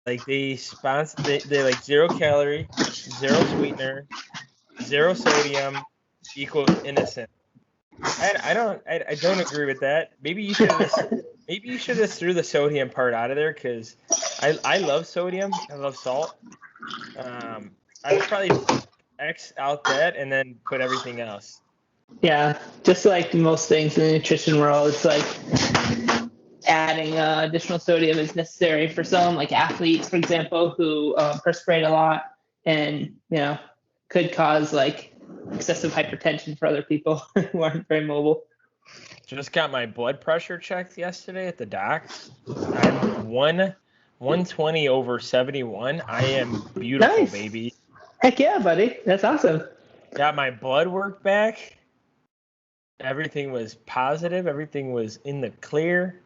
Like they like 0 calorie, 0 sweetener, 0 sodium equals innocent. I don't agree with that. Maybe you should have threw the sodium part out of there because I love sodium. I love salt. I would probably X out that and then put everything else. Yeah, just like most things in the nutrition world, it's like adding additional sodium is necessary for some, like athletes, for example, who perspirate a lot and could cause like excessive hypertension for other people who aren't very mobile. Just got my blood pressure checked yesterday at the docs. I'm 120 over 71. I am beautiful, Nice. baby. Heck yeah, buddy. That's awesome. Got my blood work back. Everything was positive. Everything was in the clear.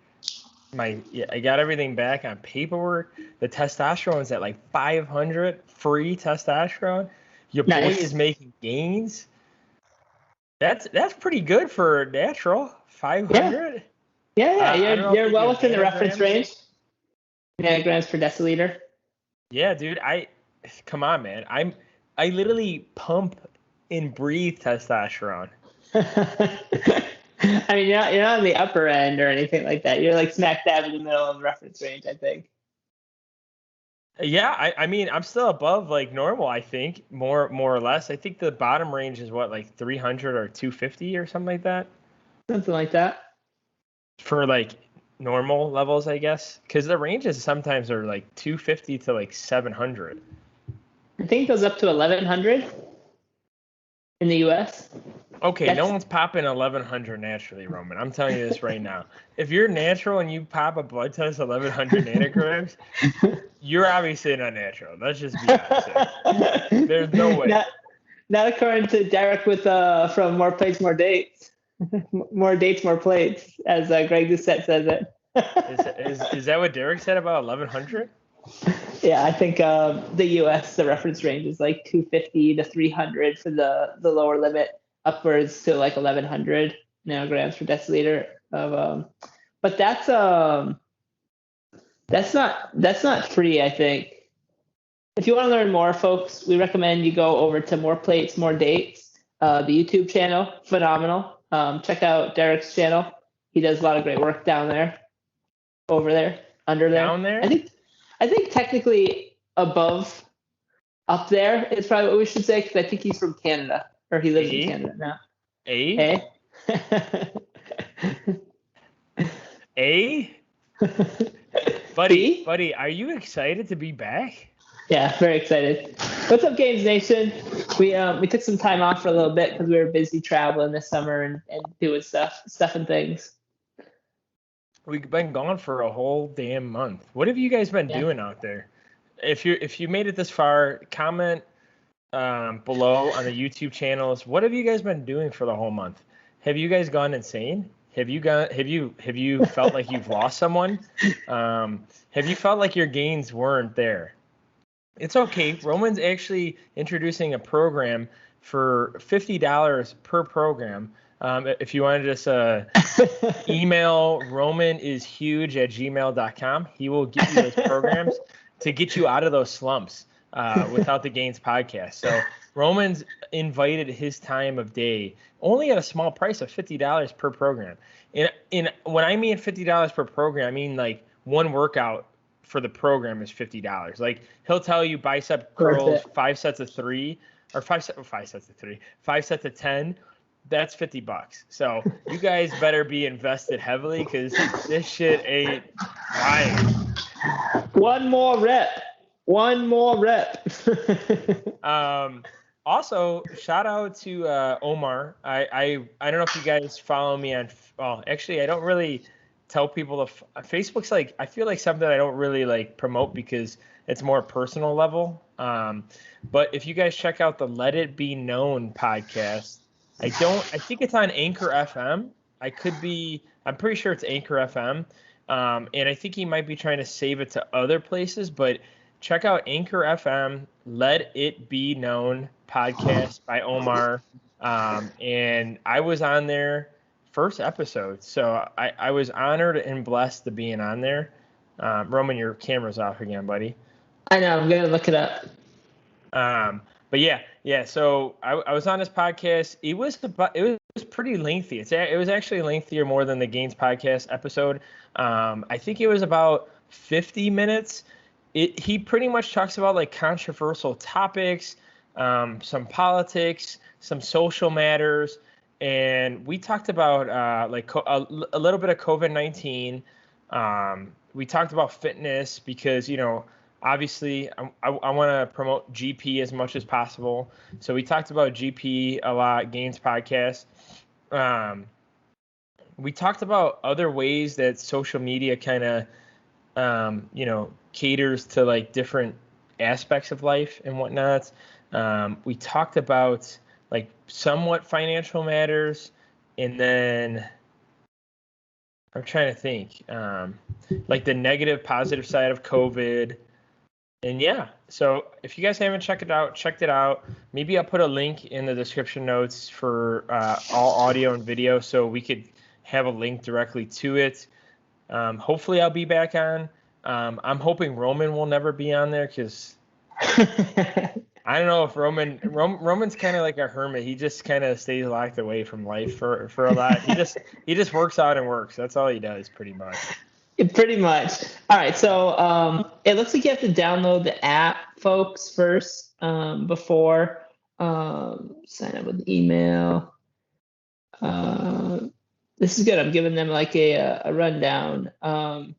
I got everything back on paperwork. The testosterone's at like 500 free testosterone. Your boy is making gains. That's pretty good for natural. 500. Yeah. You're well within the reference range. Nanograms per deciliter. Yeah, dude. Come on, man. I literally pump and breathe testosterone. I mean, you're not on the upper end or anything like that. You're like smack dab in the middle of the reference range, I think. Yeah, I mean, I'm still above like normal, I think, more or less. I think the bottom range is what, like 300 or 250 or something like that? Something like that. For like normal levels, I guess. Because the ranges sometimes are like 250 to like 700. I think it goes up to 1100 in the U.S. Okay, no one's popping 1100 naturally, Roman. I'm telling you this right now. If you're natural and you pop a blood test 1100 nanograms, you're obviously not natural. Let's just be honest. There's no way. Not according to Derek with from More Plates, More Dates. More dates, more plates, as Greg Doucette says it. Is that what Derek said about 1100? Yeah, I think the U.S. the reference range is like 250 to 300 for the lower limit, upwards to like 1100 nanograms per deciliter of. But that's not free. I think if you want to learn more, folks, we recommend you go over to More Plates, More Dates, the YouTube channel. Phenomenal. Check out Derek's channel. He does a lot of great work down there, over there, under there. Down there? I think technically up there is probably what we should say, because I think he's from Canada, or he lives in Canada now. Buddy, are you excited to be back? Yeah, very excited. What's up, Gainz Nation? We took some time off for a little bit because we were busy traveling this summer and doing stuff and things. We've been gone for a whole damn month. What have you guys been doing out there? If you made it this far, comment below on the YouTube channels. What have you guys been doing for the whole month? Have you guys gone insane? Have you felt like you've lost someone? Have you felt like your gains weren't there? It's okay. Roman's actually introducing a program for $50 per program. If you want to just email romanishuge@gmail.com, he will give you those programs to get you out of those slumps without the Gainz podcast. So Roman's invited his time of day only at a small price of $50 per program. And when I mean $50 per program, I mean like one workout for the program is $50. Like he'll tell you bicep curls, 5 sets of 3, or 5 sets of 10. That's $50. So you guys better be invested heavily, because this shit ain't lying. One more rep. Also, shout out to Omar. I don't know if you guys follow me on. Well, actually, I don't really tell people Facebook's like, I feel like something I don't really like promote because it's more personal level. But if you guys check out the Let It Be Known podcast, I think it's on Anchor FM. I'm pretty sure it's Anchor FM. And I think he might be trying to save it to other places, but check out Anchor FM, Let It Be Known podcast by Omar. And I was on there first episode. So I was honored and blessed to being on there. Roman, your camera's off again, buddy. I know. I'm gonna look it up. But yeah. So I was on his podcast. It was pretty lengthy. It was actually lengthier more than the Gainz podcast episode. I think it was about 50 minutes. He pretty much talks about like controversial topics, some politics, some social matters, and we talked about a little bit of COVID-19. We talked about fitness because obviously I want to promote GP as much as possible. So we talked about GP a lot, Gainz Podcast. We talked about other ways that social media kind of, caters to like different aspects of life and whatnot. We talked about like somewhat financial matters, and then I'm trying to think, like the negative, positive side of COVID. And yeah, so if you guys haven't checked it out, maybe I'll put a link in the description notes for all audio and video so we could have a link directly to it. Hopefully I'll be back on. I'm hoping Roman will never be on there because I don't know if Roman's kind of like a hermit. He just kind of stays locked away from life for a lot. He just works out and works. That's all he does pretty much. Pretty much. All right. So it looks like you have to download the app, folks, first before sign up with email. This is good. I'm giving them like a rundown of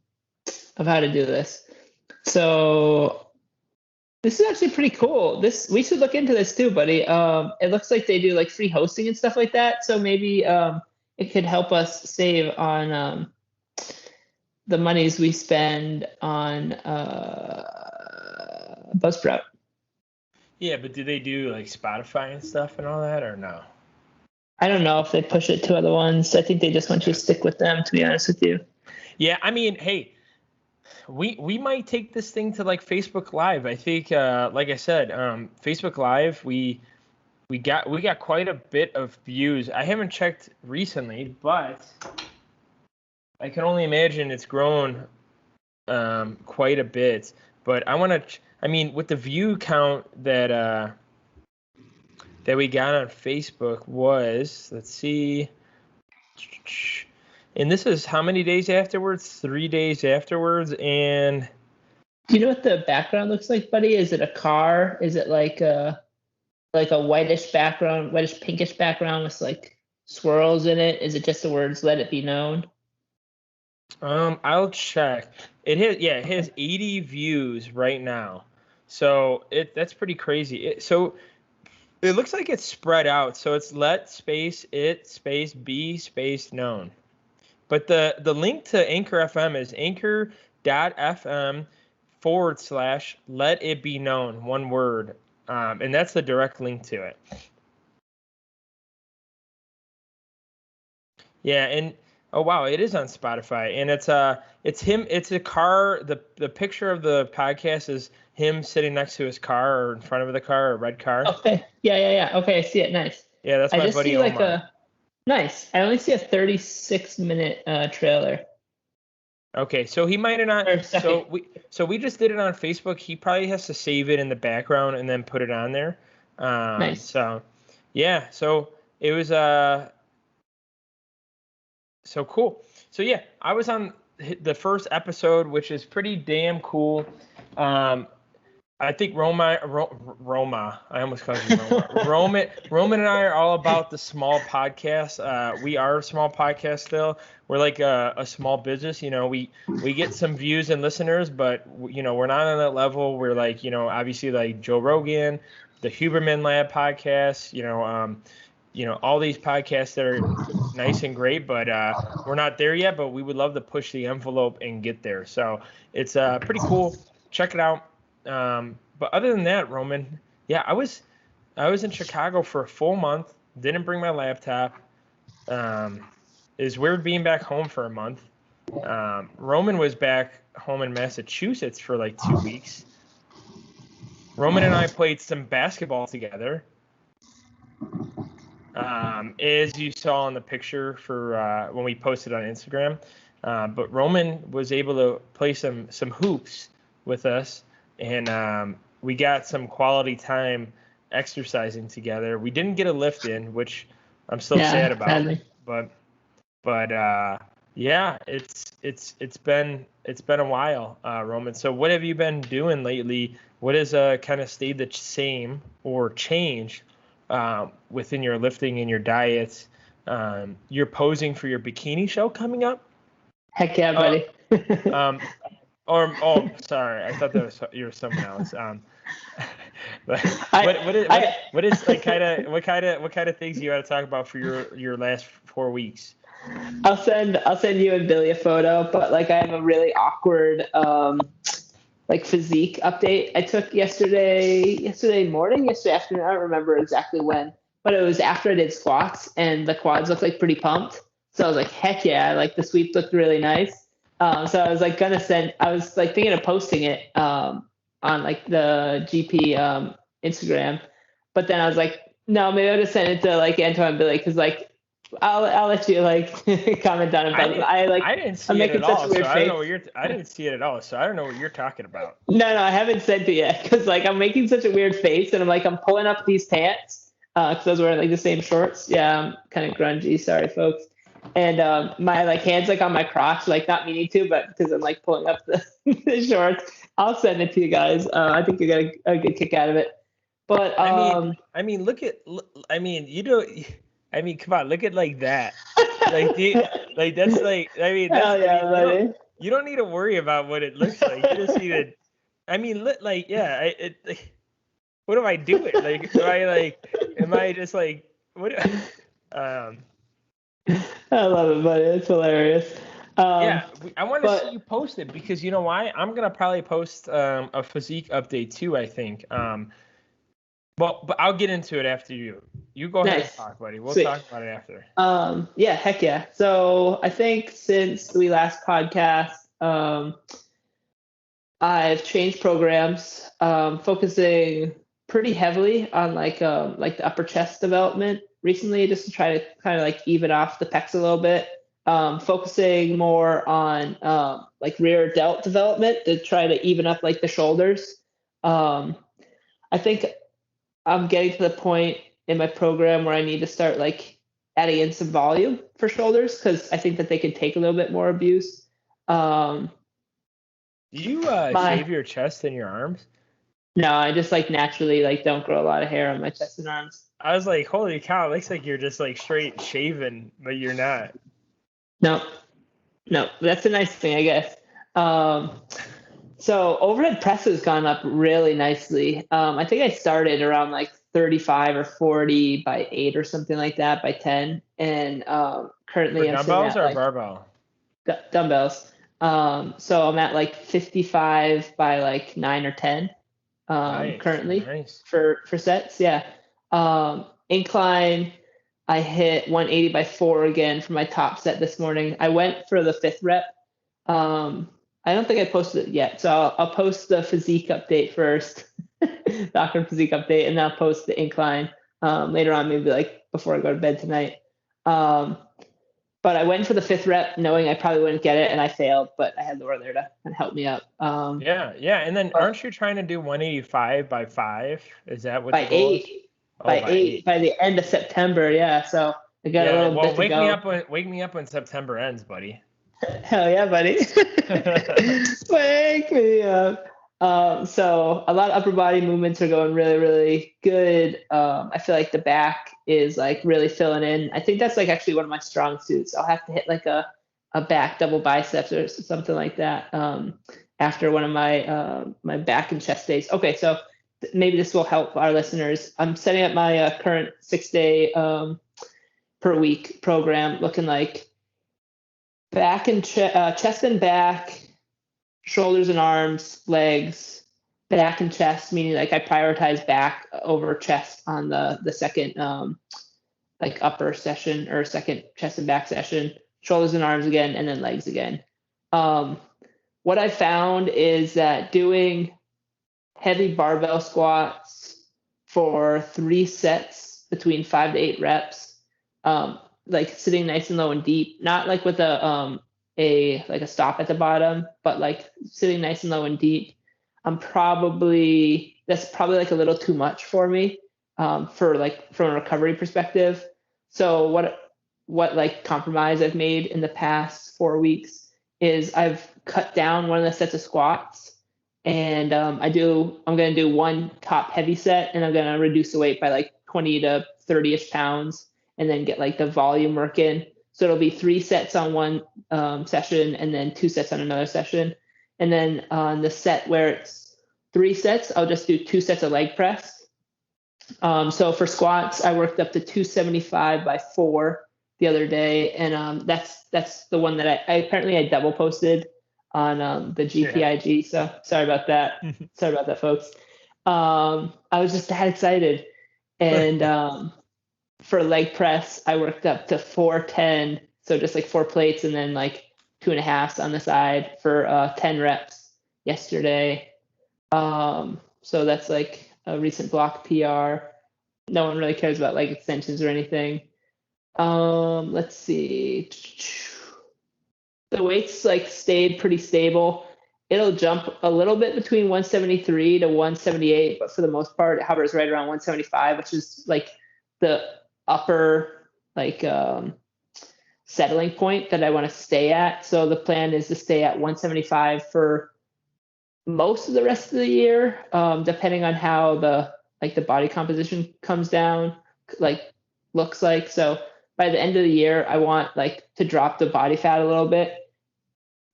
how to do this. So this is actually pretty cool. We should look into this too, buddy. It looks like they do like free hosting and stuff like that. So maybe it could help us save on the monies we spend on Buzzsprout. Yeah, but do they do like Spotify and stuff and all that, or no? I don't know if they push it to other ones. I think they just want you to stick with them, to be honest with you. Yeah, I mean, hey, we might take this thing to like Facebook Live. I think, like I said, Facebook Live, we got quite a bit of views. I haven't checked recently, but I can only imagine it's grown quite a bit. But I want to, with the view count that we got on Facebook was, let's see, and this is how many days afterwards? 3 days afterwards. And do you know what the background looks like, buddy? Is it a car? Is it like a whitish background, whitish pinkish background with like swirls in it? Is it just the words "Let It Be Known"? I'll check. It has 80 views right now. So that's pretty crazy. So it looks like it's spread out. So it's let space it space be space known. But the link to Anchor FM is anchor.fm/let it be known, one word. And that's the direct link to it. Yeah, and oh wow, it is on Spotify, and it's him. It's a car. The picture of the podcast is him sitting next to his car or in front of the car, a red car. Okay. Yeah. Okay, I see it. Nice. Yeah, that's my buddy Omar. Nice. I only see a 36-minute trailer. Okay, so he might have not. So we just did it on Facebook. He probably has to save it in the background and then put it on there. Nice. So yeah. So it was so cool. So yeah, I was on the first episode, which is pretty damn cool. I think Roma. I almost called you Roma. Roman and I are all about the small podcast. We are a small podcast still. We're like a small business. We get some views and listeners, but we're not on that level. We're like obviously like Joe Rogan, the Huberman Lab podcast. All these podcasts that are nice and great, but we're not there yet. But we would love to push the envelope and get there. So it's pretty cool. Check it out. But other than that, Roman, yeah, I was in Chicago for a full month. Didn't bring my laptop. It's weird being back home for a month. Roman was back home in Massachusetts for like 2 weeks. Roman and I played some basketball together. As you saw in the picture for when we posted on Instagram. But Roman was able to play some hoops with us. and we got some quality time exercising together. We didn't get a lift in, which I'm still sad about. Sadly. But yeah, it's been a while, Roman. So what have you been doing lately? What has kind of stayed the same or changed within your lifting and your diets? You're posing for your bikini show coming up? Heck yeah, buddy. Sorry, I thought you were someone else. But what kind of things you got to talk about for your last 4 weeks? I'll send you and Billy a photo, but like I have a really awkward like physique update I took yesterday morning, yesterday afternoon. I don't remember exactly when, but it was after I did squats and the quads looked like pretty pumped. So I was like, heck yeah, like the sweep looked really nice. So I was like I was like thinking of posting it on like the GP Instagram, but then I was like, no, maybe I'll just send it to like Antoine and Billy, because like I'll let you like comment on it. But I didn't see it at all, so I don't know what I didn't see it at all, so I don't know what you're talking about. No, I haven't sent it yet, because like I'm making such a weird face, and I'm pulling up these pants because I was wearing like the same shorts. Yeah, I'm kind of grungy. Sorry, folks. And my like hands like on my crotch, like not meaning to, but because I'm like pulling up the shorts. I'll send it to you guys. I think you got a good kick out of it. But I mean, come on, look at like that. Like that's like, I mean, that's, hell yeah, buddy. You don't need to worry about what it looks like. You just need to, I mean, like, yeah, what am I doing? Like, am I just like, what? I love it, buddy. It's hilarious. Yeah, I want to see you post it, because you know why? I'm gonna probably post a physique update too, I think. But I'll get into it after you. You go ahead and talk, buddy. We'll talk about it after. Yeah, heck yeah. So I think since we last podcast, I've changed programs, focusing pretty heavily on like the upper chest development recently, just to try to kind of like even off the pecs a little bit. Focusing more on like rear delt development to try to even up like the shoulders. I think I'm getting to the point in my program where I need to start like adding in some volume for shoulders, because I think that they can take a little bit more abuse. Do you shave your chest and your arms? No, I just like naturally like don't grow a lot of hair on my chest and arms. I was like, holy cow, it looks like you're just like straight shaven, but you're not. No, that's a nice thing, I guess. So overhead press has gone up really nicely. I think I started around like 35 or 40 by 8 or something like that by 10. And currently I'm dumbbells sitting at, or like, barbell? Dumbbells. So I'm at like 55 by like 9 or 10 currently for sets. Yeah. Incline, I hit 180 by 4 again for my top set this morning. I went for the 5th rep. I don't think I posted it yet, so I'll post the physique update first, the awkward physique update, and then I'll post the incline later on, maybe like before I go to bed tonight. But I went for the 5th rep, knowing I probably wouldn't get it, and I failed, but I had Laura there to help me up. Yeah, and then aren't you trying to do 185 by 5? Is that what? By 8. By 8 by the end of September, yeah. So I got a little bit to go. Wake me up when September ends, buddy. Hell yeah, buddy. Wake me up. So a lot of upper body movements are going really, really good. I feel like the back is like really filling in. I think that's like actually one of my strong suits. I'll have to hit like a back double biceps or something like that after one of my my back and chest days. Okay, so maybe this will help our listeners. I'm setting up my current 6-day per week program, looking like back and chest and back, shoulders and arms, legs, back and chest, meaning like I prioritize back over chest on the second like upper session or second chest and back session, shoulders and arms again, and then legs again. What I found is that doing heavy barbell squats for 3 sets between 5 to 8 reps, like sitting nice and low and deep, not like with a stop at the bottom, but like sitting nice and low and deep. that's probably like a little too much for me, for like from a recovery perspective. So what like compromise I've made in the past 4 weeks is I've cut down one of the sets of squats, and I'm going to do one top heavy set, and I'm going to reduce the weight by like 20 to 30ish pounds, and then get like the volume work in. So it'll be 3 sets on one session, and then 2 sets on another session. And then on the set where it's 3 sets, I'll just do 2 sets of leg press. So for squats, I worked up to 275 by 4 the other day, and that's the one that I apparently I double posted on the GPIG. So sorry about that. Sorry about that, folks. I was just that excited, and for leg press, I worked up to 410, so just like 4 plates and then like 2.5s on the side for 10 reps yesterday. So that's like a recent block PR. No one really cares about leg extensions or anything. Let's see. The weights like stayed pretty stable. It'll jump a little bit between 173 to 178, but for the most part, it hovers right around 175, which is like the upper like settling point that I want to stay at. So the plan is to stay at 175 for most of the rest of the year, depending on how the body composition comes down, like looks like. So by the end of the year, I want like to drop the body fat a little bit,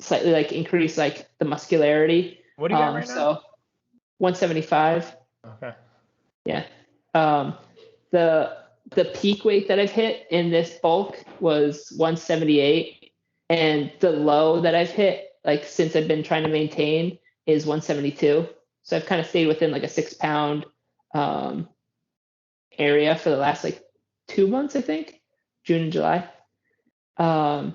slightly like increase like the muscularity. What do you got right now? So 175. Okay. Yeah. The peak weight that I've hit in this bulk was 178, and the low that I've hit like since I've been trying to maintain is 172. So I've kind of stayed within like a 6 pound area for the last like 2 months, I think, June and July. Yeah,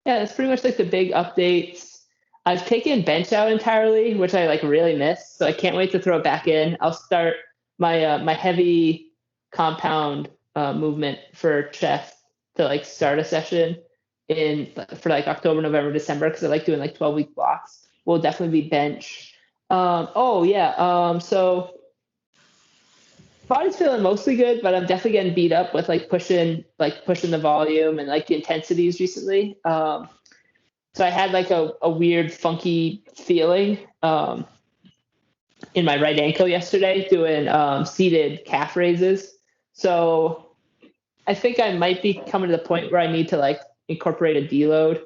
that's pretty much like the big updates. I've taken bench out entirely, which I like really miss. So I can't wait to throw it back in. I'll start my heavy compound movement for chest to like start a session for like October, November, December, because I like doing like 12-week blocks. Will definitely be bench. So body's feeling mostly good, but I'm definitely getting beat up with like pushing the volume and like the intensities recently. So I had like a weird funky feeling in my right ankle yesterday doing seated calf raises. So I think I might be coming to the point where I need to like incorporate a deload.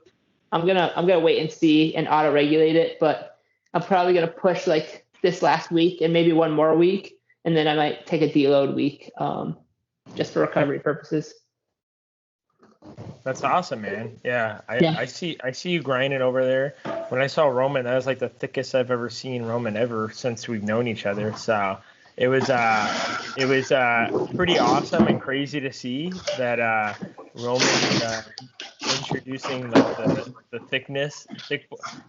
I'm gonna wait and see and auto regulate it, but I'm probably gonna push like this last week and maybe one more week, and then I might take a deload week just for recovery purposes. That's awesome, man. Yeah, I see you grinding over there. When I saw Roman, that was like the thickest I've ever seen Roman ever since we've known each other. So it was pretty awesome and crazy to see that Roman introducing like the thickness,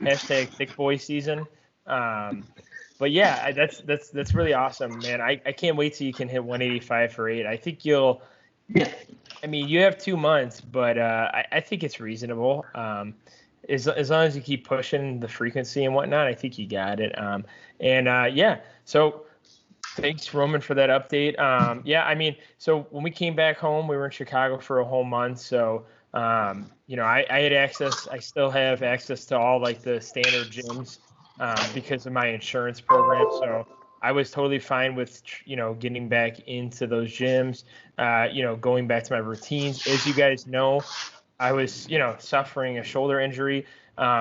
hashtag thick boy season. But yeah, that's really awesome, man. I can't wait till you can hit 185 for 8. I think you'll. Yeah. I mean, you have 2 months, but I think it's reasonable. As long as you keep pushing the frequency and whatnot, I think you got it. Yeah. So thanks, Roman, for that update. Yeah, I mean, so when we came back home, we were in Chicago for a whole month. So, I had access. I still have access to all like the standard gyms because of my insurance program. So I was totally fine with, getting back into those gyms, going back to my routines. As you guys know, I was, suffering a shoulder injury.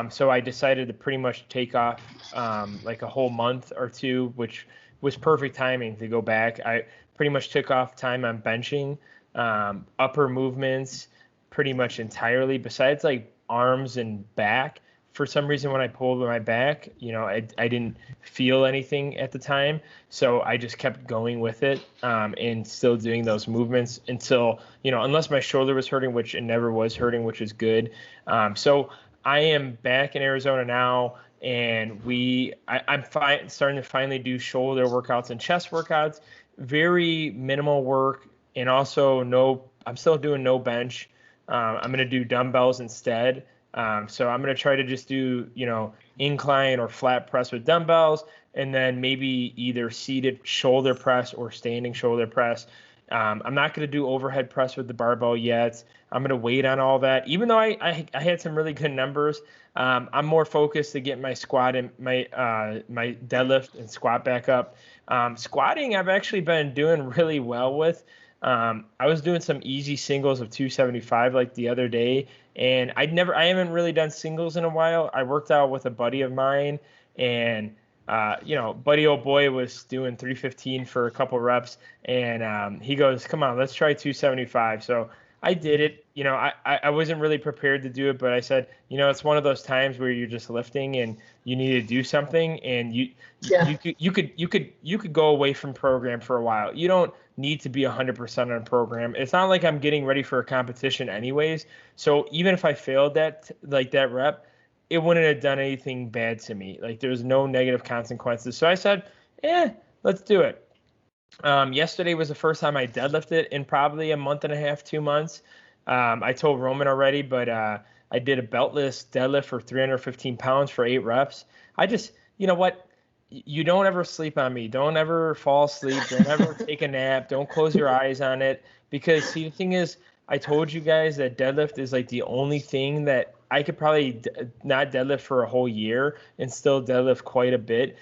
So I decided to pretty much take off like a whole month or 2, which was perfect timing to go back. I pretty much took off time on benching, upper movements pretty much entirely, besides like arms and back. For some reason, when I pulled my back, I didn't feel anything at the time. So I just kept going with it and still doing those movements until, unless my shoulder was hurting, which it never was hurting, which is good. So I am back in Arizona now, and I'm starting to finally do shoulder workouts and chest workouts, very minimal work. And also I'm still doing no bench. I'm going to do dumbbells instead. So I'm going to try to just do, incline or flat press with dumbbells, and then maybe either seated shoulder press or standing shoulder press. I'm not going to do overhead press with the barbell yet. I'm going to wait on all that. Even though I had some really good numbers, I'm more focused to get my squat and my deadlift and squat back up. Squatting, I've actually been doing really well with. I was doing some easy singles of 275 like the other day, and I haven't really done singles in a while. I worked out with a buddy of mine, and buddy old boy was doing 315 for a couple reps, and he goes, "Come on, let's try 275." So I did it. I wasn't really prepared to do it, but I said, it's one of those times where you're just lifting and you need to do something, and you could go away from program for a while. You don't need to be 100% on program. It's not like I'm getting ready for a competition anyways. So even if I failed that rep, it wouldn't have done anything bad to me. Like, there's no negative consequences. So I said, let's do it. Yesterday was the first time I deadlifted in probably a month and a half, 2 months. I told Roman already, but I did a beltless deadlift for 315 pounds for 8 reps. I just, you don't ever sleep on me. Don't ever fall asleep. Don't ever take a nap. Don't close your eyes on it. Because, see, the thing is, I told you guys that deadlift is like the only thing that I could probably not deadlift for a whole year and still deadlift quite a bit.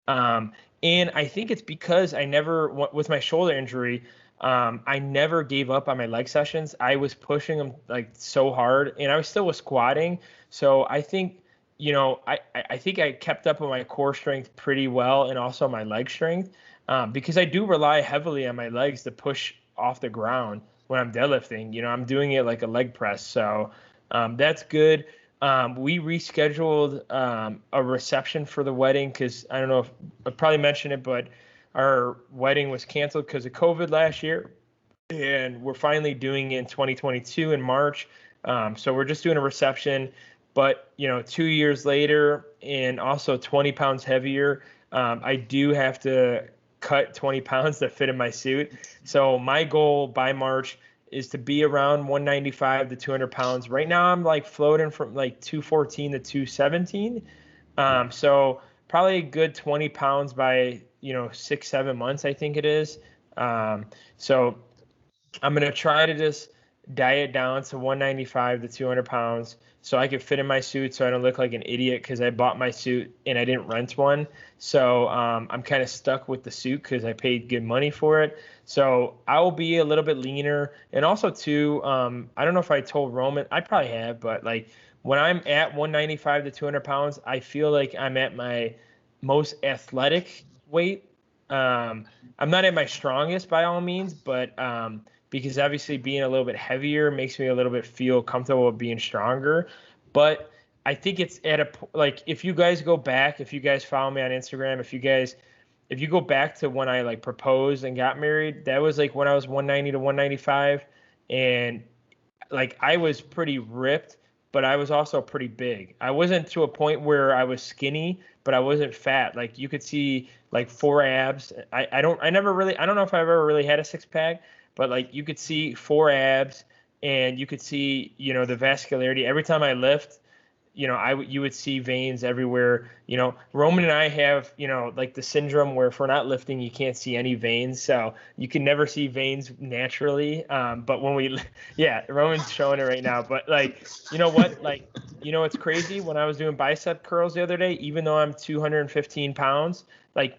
And I think it's because I never, with my shoulder injury, I never gave up on my leg sessions. I was pushing them like so hard, and I was squatting. So I think, I think I kept up on my core strength pretty well, and also my leg strength, because I do rely heavily on my legs to push off the ground when I'm deadlifting. I'm doing it like a leg press. So that's good. We rescheduled a reception for the wedding because I don't know if I probably mentioned it, but our wedding was canceled because of COVID last year, and we're finally doing it in 2022 in March. So we're just doing a reception, but 2 years later and also 20 pounds heavier, I do have to cut 20 pounds to fit in my suit. So my goal by March is to be around 195 to 200 pounds. Right now I'm like floating from like 214 to 217. So probably a good 20 pounds by, 6-7 months, I think it is. So I'm going to try to just diet down to 195 to 200 pounds so I can fit in my suit so I don't look like an idiot because I bought my suit and I didn't rent one. So I'm kind of stuck with the suit because I paid good money for it. So I will be a little bit leaner. And also, too, I don't know if I told Roman. I probably have, but like when I'm at 195 to 200 pounds, I feel like I'm at my most athletic weight. I'm not at my strongest by all means, but because obviously being a little bit heavier makes me a little bit feel comfortable with being stronger. But I think it's if you guys go back, if you guys follow me on Instagram, if you go back to when I like proposed and got married, that was like when I was 190 to 195, and like I was pretty ripped, but I was also pretty big. I wasn't to a point where I was skinny, but I wasn't fat. Like you could see like 4 abs. I don't know if I've ever really had a 6-pack, but like you could see 4 abs, and you could see, the vascularity every time I lift. You would see veins everywhere. Roman and I have, like the syndrome where if we're not lifting, you can't see any veins. So you can never see veins naturally. But when Roman's showing it right now. But like, it's crazy. When I was doing bicep curls the other day, even though I'm 215 pounds, like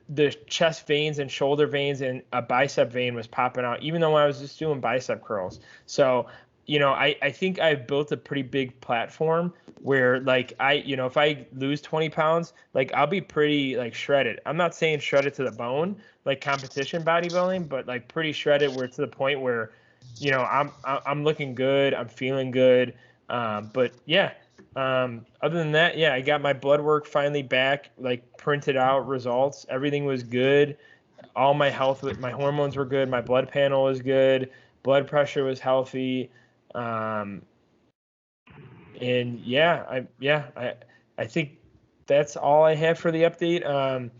the chest veins and shoulder veins and a bicep vein was popping out, even though I was just doing bicep curls. So, I think I've built a pretty big platform where like if I lose 20 pounds, like I'll be pretty like shredded. I'm not saying shredded to the bone, like competition bodybuilding, but like pretty shredded where to the point where, I'm looking good. I'm feeling good. But yeah, other than that, yeah, I got my blood work finally back, like printed out results. Everything was good. All my health, my hormones were good. My blood panel was good. Blood pressure was healthy. And I think that's all I have for the update.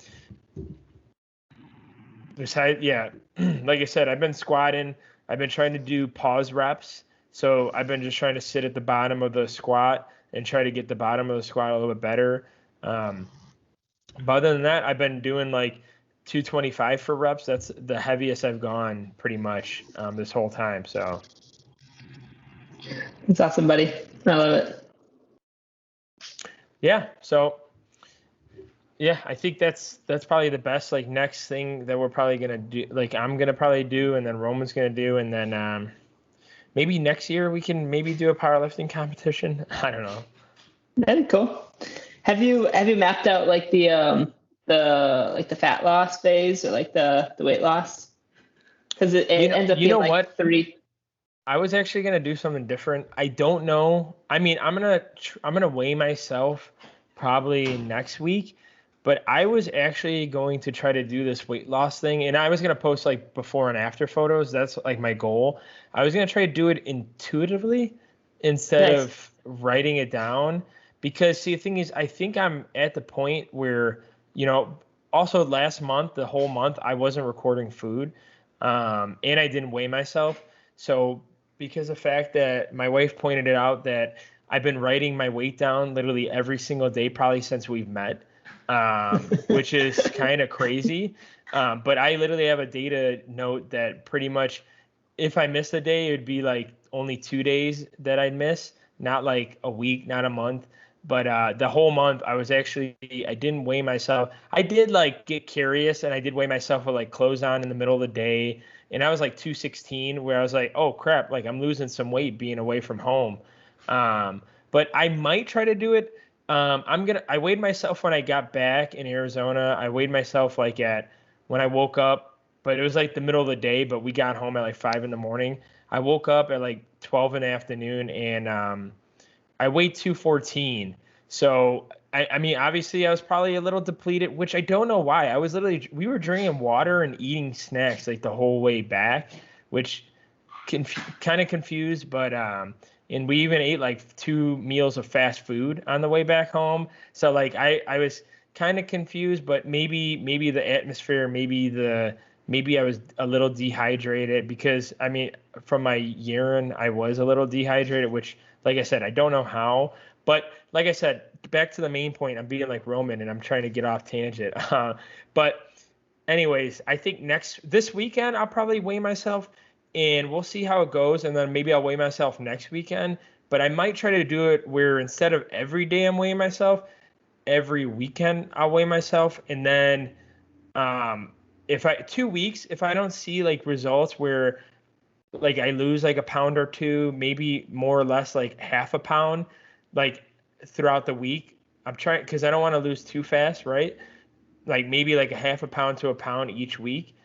Besides, like I said, I've been squatting. I've been trying to do pause reps. So I've been just trying to sit at the bottom of the squat and try to get the bottom of the squat a little bit better. But other than that, I've been doing like 225 for reps. That's the heaviest I've gone pretty much this whole time. So That's awesome, buddy. I love it. yeah. So yeah, I think that's probably the best like next thing that we're probably gonna do. Like I'm gonna probably do, and then Roman's gonna do, and then maybe next year we can maybe do a powerlifting competition. I don't know. That'd be cool. Have you mapped out like the fat loss phase or like the weight loss? Because it ends up being like what? 3. I was actually gonna do something different. I don't know. I mean, I'm gonna weigh myself probably next week, but I was actually going to try to do this weight loss thing, and I was gonna post like before and after photos. That's like my goal. I was gonna try to do it intuitively instead of writing it down, because see, the thing is, I think I'm at the point where, also last month, the whole month, I wasn't recording food, and I didn't weigh myself. So because of the fact that my wife pointed it out that I've been writing my weight down literally every single day, probably since we've met, which is kind of crazy. But I literally have a data note that pretty much if I miss a day, it would be like only 2 days that I'd miss, not like a week, not a month. But the whole month I didn't weigh myself. I did like get curious and I did weigh myself with like clothes on in the middle of the day. And I was like 216, where I was like, oh crap, like I'm losing some weight being away from home. But I might try to do it. I weighed myself when I got back in Arizona. I weighed myself like when I woke up, but it was like the middle of the day, but we got home at like 5 in the morning. I woke up at like 12 in the afternoon and I weighed 214. So, I mean, obviously I was probably a little depleted, which I don't know why. We were drinking water and eating snacks like the whole way back, which kind of confused, but, and we even ate like 2 meals of fast food on the way back home. So like, I was kind of confused, but maybe the atmosphere, maybe I was a little dehydrated, because I mean, from my urine, I was a little dehydrated, which, like I said, I don't know how, but like I said, back to the main point, I'm being like Roman and I'm trying to get off tangent. But anyways, I think this weekend, I'll probably weigh myself and we'll see how it goes. And then maybe I'll weigh myself next weekend, but I might try to do it where instead of every day I'm weighing myself, every weekend I'll weigh myself. And then, 2 weeks, if I don't see like results where like I lose like a pound or two, maybe more or less like half a pound, like throughout the week, I'm trying, because I don't want to lose too fast, right? Like maybe like a half a pound to a pound each week.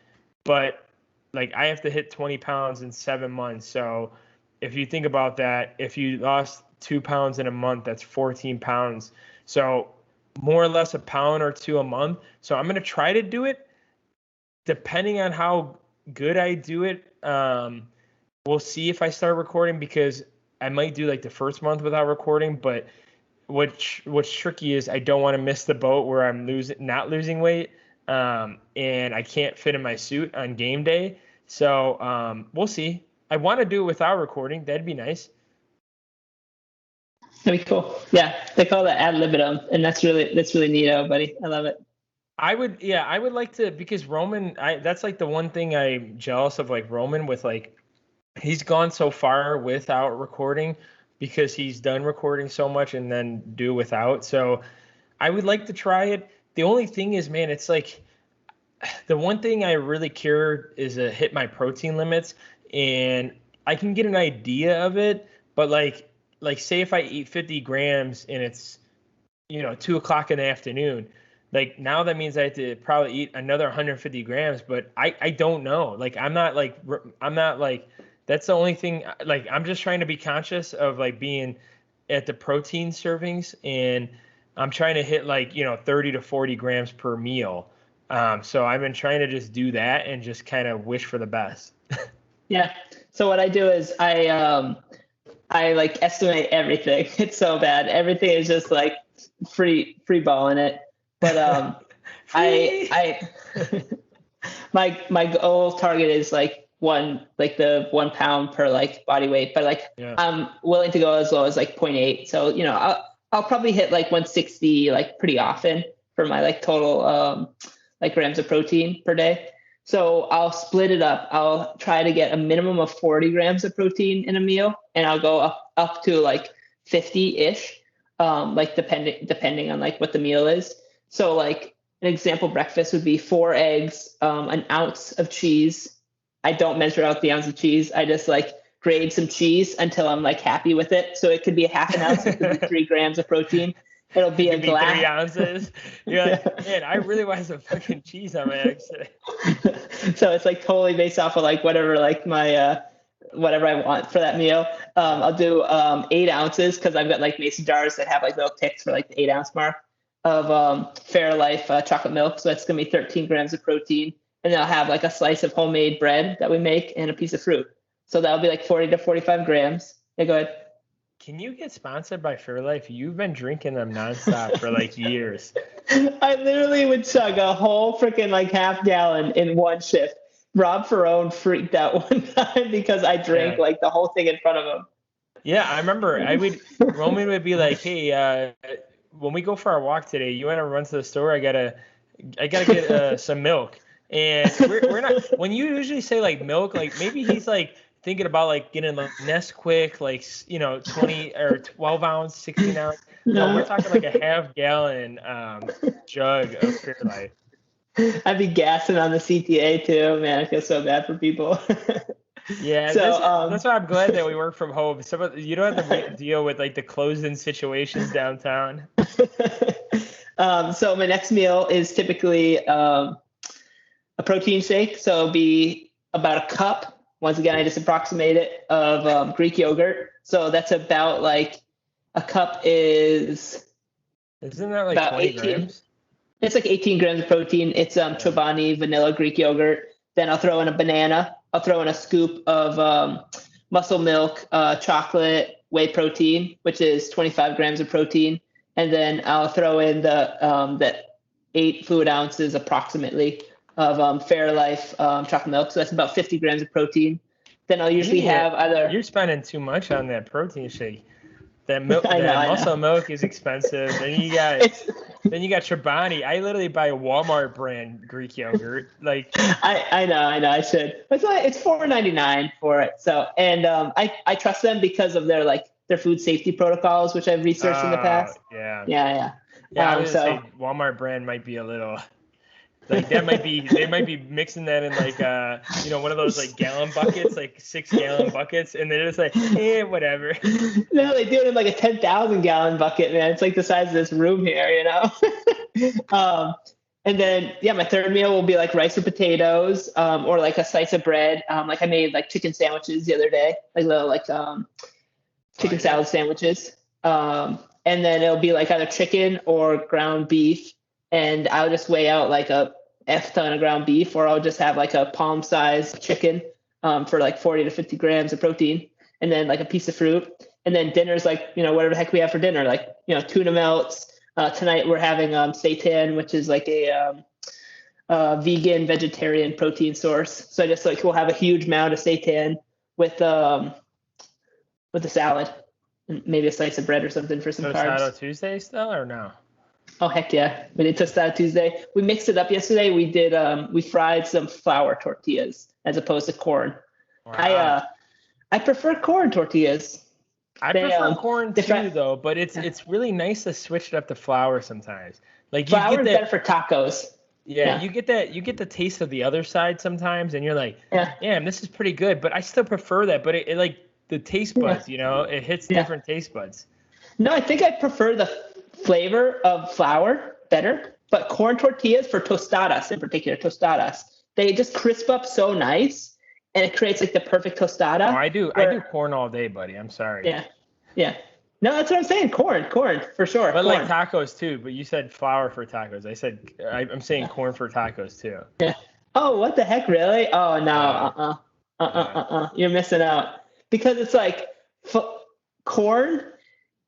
But like I have to hit 20 pounds in 7 months. So if you think about that, if you lost 2 pounds in a month, that's 14 pounds. So more or less a pound or two a month. So I'm going to try to do it. Depending on how good I do it, we'll see if I start recording, because I might do like the first month without recording. But what's tricky is I don't want to miss the boat where I'm not losing weight, and I can't fit in my suit on game day. So we'll see. I want to do it without recording. That'd be nice. That'd be cool. Yeah, they call that ad libitum, and that's really neato, buddy. I love it. I would like to, because Roman, that's like the one thing I'm jealous of, like Roman, with like, he's gone so far without recording because he's done recording so much and then do without. So I would like to try it. The only thing is, man, it's like the one thing I really care is to hit my protein limits, and I can get an idea of it, but like say if I eat 50 grams and it's 2:00 in the afternoon, like now that means I have to probably eat another 150 grams, but I don't know. Like I'm not like that's the only thing. Like I'm just trying to be conscious of like being at the protein servings, and I'm trying to hit like 30 to 40 grams per meal. So I've been trying to just do that and just kind of wish for the best. Yeah. So what I do is I like estimate everything. It's so bad. Everything is just like free balling it. But I my goal target is like the 1 pound per like body weight, but like I'm willing to go as low as like 0.8. So, I'll probably hit like 160 like pretty often for my like total like grams of protein per day. So I'll split it up. I'll try to get a minimum of 40 grams of protein in a meal, and I'll go up to like 50-ish, like depending on like what the meal is. So like an example breakfast would be 4 eggs, an ounce of cheese. I don't measure out the ounce of cheese. I just like grade some cheese until I'm like happy with it. So it could be a half an ounce, it could be 3 grams of protein. It'll be a glass. 3 ounces. You're like, man, I really want some fucking cheese on my eggs today. So it's like totally based off of like whatever like my whatever I want for that meal. I'll do 8 ounces because I've got like mason jars that have like little ticks for like the 8 ounce mark of Fairlife chocolate milk. So that's gonna be 13 grams of protein. And then I'll have like a slice of homemade bread that we make and a piece of fruit. So that'll be like 40 to 45 grams. Yeah, go ahead. Can you get sponsored by Fairlife? You've been drinking them nonstop for like years. I literally would chug a whole freaking like half gallon in one shift. Rob Ferrone freaked out one time because I drank like the whole thing in front of him. Yeah, I remember. Roman would be like, "Hey, when we go for our walk today, you want to run to the store? I gotta get some milk." And we're not. When you usually say like milk, like maybe he's like thinking about like getting like Nesquik, like 20 or 12 ounce, 16 ounce. No, we're talking like a half gallon jug of Fairlife. I'd be gassing on the CTA too, man. I feel so bad for people. Yeah, so, that's why I'm glad that we work from home. You don't have to deal with like the closed-in situations downtown. So my next meal is typically a protein shake. So it'll be about a cup. Once again, I just approximate it of Greek yogurt. So that's about like a cup is. Isn't that like 20 grams? It's like 18 grams of protein. It's Chobani vanilla Greek yogurt. Then I'll throw in a banana. I'll throw in a scoop of muscle milk, chocolate, whey protein, which is 25 grams of protein. And then I'll throw in the 8 fluid ounces approximately of Fairlife chocolate milk. So that's about 50 grams of protein. Then I'll usually have either. You're spending too much on that protein shake. That muscle milk is expensive. Then you got Chobani. I literally buy a Walmart brand Greek yogurt. Like I know. I should. It's $4.99 for it. So I trust them because of their food safety protocols, which I've researched in the past. Yeah. I would say Walmart brand might be a little. Like they might be mixing that in like one of those like gallon buckets, like 6-gallon buckets, and they're just like, whatever. No, they do it in like a 10,000 gallon bucket, man. It's like the size of this room here, And then my third meal will be like rice or potatoes, or like a slice of bread. Like I made like chicken sandwiches the other day, like little like chicken salad sandwiches. And then it'll be like either chicken or ground beef. And I'll just weigh out like a F ton of ground beef, or I'll just have like a palm-sized chicken for like 40 to 50 grams of protein, and then like a piece of fruit. And then dinner's like, whatever the heck we have for dinner, like, tuna melts. Tonight we're having seitan, which is like a vegan, vegetarian protein source. So I just like we'll have a huge amount of seitan with the salad, and maybe a slice of bread or something for some carbs. Tostada Tuesday still or no? Oh heck yeah, we did Tostada Tuesday. We mixed it up yesterday. We did we fried some flour tortillas as opposed to corn. Wow. I prefer corn tortillas. I prefer corn too though, but it's really nice to switch it up to flour sometimes. Like flour is better for tacos. Yeah, you get the taste of the other side sometimes, and you're like, damn, this is pretty good. But I still prefer that. But it like the taste buds, it hits different taste buds. No, I think I prefer the flavor of flour better, but corn tortillas for tostadas in particular, they just crisp up so nice, and it creates like the perfect tostada. Oh, I do corn all day, buddy. I'm sorry. Yeah. No, that's what I'm saying. Corn for sure. But like tacos too. But you said flour for tacos. I'm saying corn for tacos too. Yeah. Oh, what the heck, really? Oh no. You're missing out because it's like corn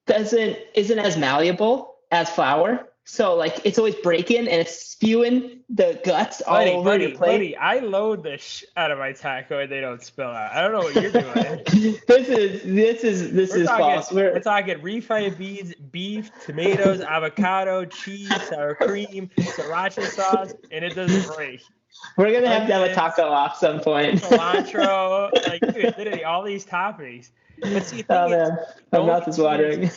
isn't as malleable as flour. So like it's always breaking and it's spewing the guts all over your plate. Buddy, I load the out of my taco and they don't spill out. I don't know what you're doing. this is false. We're talking refried beef, tomatoes, avocado, cheese, sour cream, sriracha sauce, and it doesn't break. We're gonna have to have a taco off some point. Cilantro, like dude, literally all these toppings. But see, man, my mouth is watering.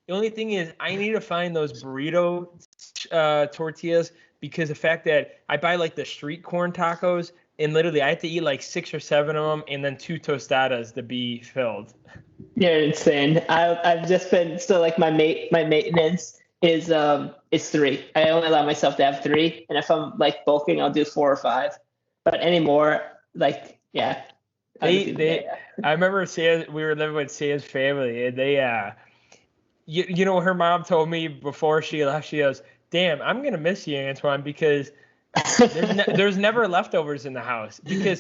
The only thing is, I need to find those burrito tortillas because the fact that I buy like the street corn tacos and literally I have to eat like 6 or 7 of them and then 2 tostadas to be filled. You're insane. I've just been like my maintenance is 3. I only allow myself to have 3, and if I'm like bulking, I'll do 4 or 5. But anymore, like yeah. I remember we were living with Sam's family, and they you know, her mom told me before she left, she goes, "Damn, I'm gonna miss you, Antoine, because there's never leftovers in the house because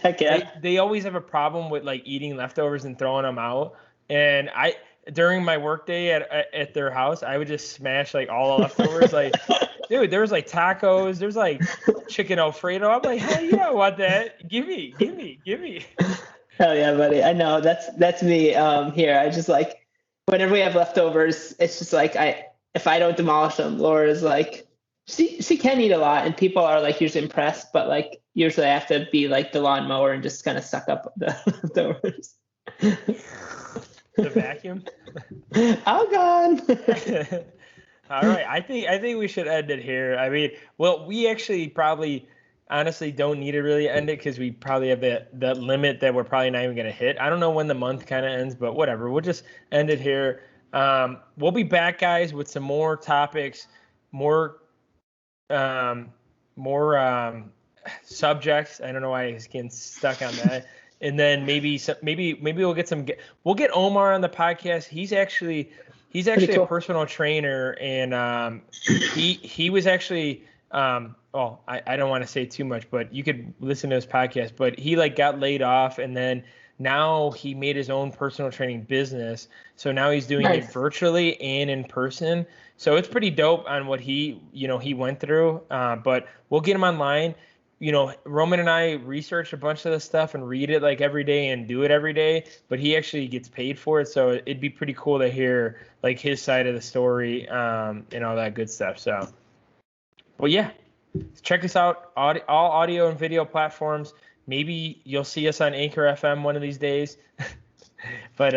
they always have a problem with like eating leftovers and throwing them out." And during my workday at their house, I would just smash like all the leftovers. Like, dude, there was like tacos, there's like chicken Alfredo. I'm like, hell yeah, I want that. Give me. Hell yeah, buddy. I know that's me here. I just like. Whenever we have leftovers, it's just like if I don't demolish them, Laura's like, she can eat a lot, and people are like usually impressed, but like usually I have to be like the lawnmower and just kind of suck up the leftovers. The vacuum. All gone. All right, I think we should end it here. I mean, well, we actually probably honestly don't need to really end it because we probably have that limit that we're probably not even going to hit. I don't know when the month kind of ends, but whatever. We'll just end it here. We'll be back, guys, with some more topics, more subjects. I don't know why I was getting stuck on that. And then maybe we'll get Omar on the podcast. He's actually cool. A personal trainer, and he was actually I don't want to say too much, but you could listen to his podcast. But he like got laid off, and then now he made his own personal training business. So now he's doing it virtually and in person. So it's pretty dope on what he went through. But we'll get him online. You know, Roman and I research a bunch of this stuff and read it like every day and do it every day, but he actually gets paid for it. So it'd be pretty cool to hear like his side of the story, and all that good stuff. So, well, yeah, check us out. All audio and video platforms. Maybe you'll see us on Anchor FM one of these days, but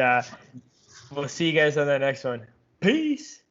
we'll see you guys on the next one. Peace.